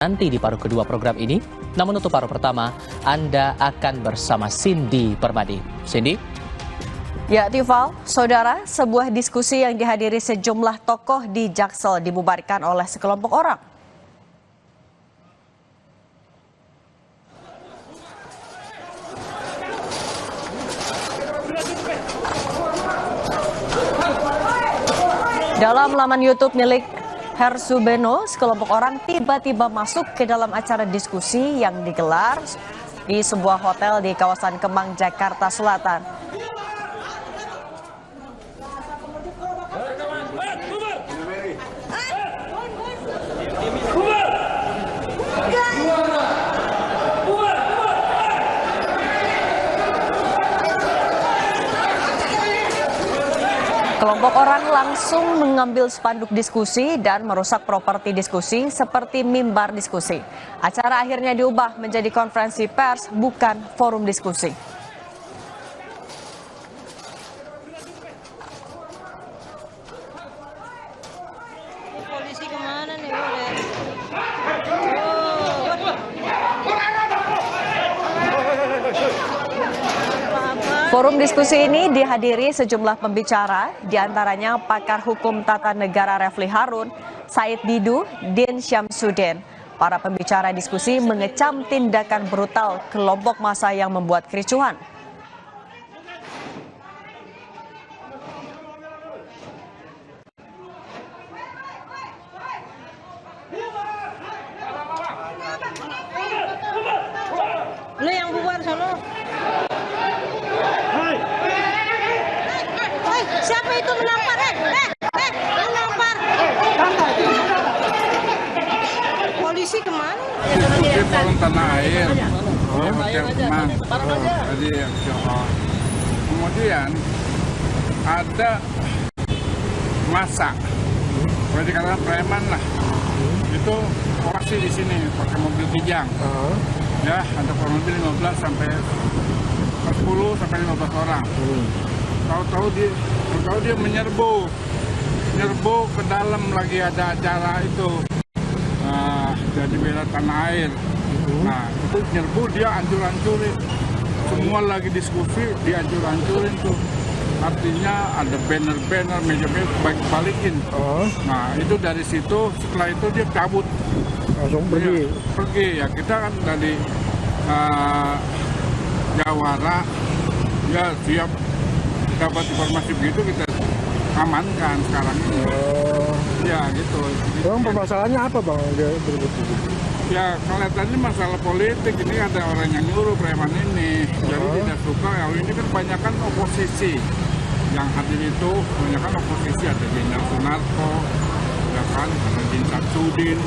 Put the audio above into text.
nanti di paruh kedua program ini. Namun untuk paruh pertama, Anda akan bersama Cindy Permadi. Cindy? Ya, Tival, saudara, sebuah diskusi yang dihadiri sejumlah tokoh di Jaksel dibubarkan oleh sekelompok orang. Dalam laman YouTube milik Hersubeno, sekelompok orang tiba-tiba masuk ke dalam acara diskusi yang digelar di sebuah hotel di kawasan Kemang, Jakarta Selatan. Kelompok orang langsung mengambil spanduk diskusi dan merusak properti diskusi seperti mimbar diskusi. Acara akhirnya diubah menjadi konferensi pers, bukan forum diskusi. Polisi kemana nih? Forum diskusi ini dihadiri sejumlah pembicara, diantaranya pakar hukum tata negara Refli Harun, Said Didu, Din Syamsuddin. Para pembicara diskusi mengecam tindakan brutal kelompok massa yang membuat kericuhan. Lu yang bubar sono. Siapa itu menampar? Menampar. Polisi kemana? Di forum tanah air, hotel Kemang. Jadi kemudian ada massa, boleh dikatakan preman lah. Itu operasi di sini pakai mobil kijang. Ya, ada kurang lebih 15 sampai 10 sampai 15 orang. Tahu-tahu dia menyerbu ke dalam, lagi ada acara itu, jadi bela tanah air. Nah, itu nyerbu, dia hancur-hancurin. Semua lagi diskusi, dia hancur-hancurin tuh. Artinya ada banner-banner, meja-meja balikin. Nah, itu dari situ, setelah itu dia cabut. Langsung pergi? Ya, pergi, ya kita kan dari Jawara, ya siap dapat informasi begitu kita amankan sekarang ini. Ya gitu. Bang, permasalahannya apa bang? Ya kelihatannya masalah politik, ini ada orang yang nyuruh preman ini. Jadi tidak suka, ya ini kan kebanyakan oposisi. Yang hadir itu kebanyakan oposisi, ada Jenderal Sunarko, ya kan, ada Din Syamsuddin.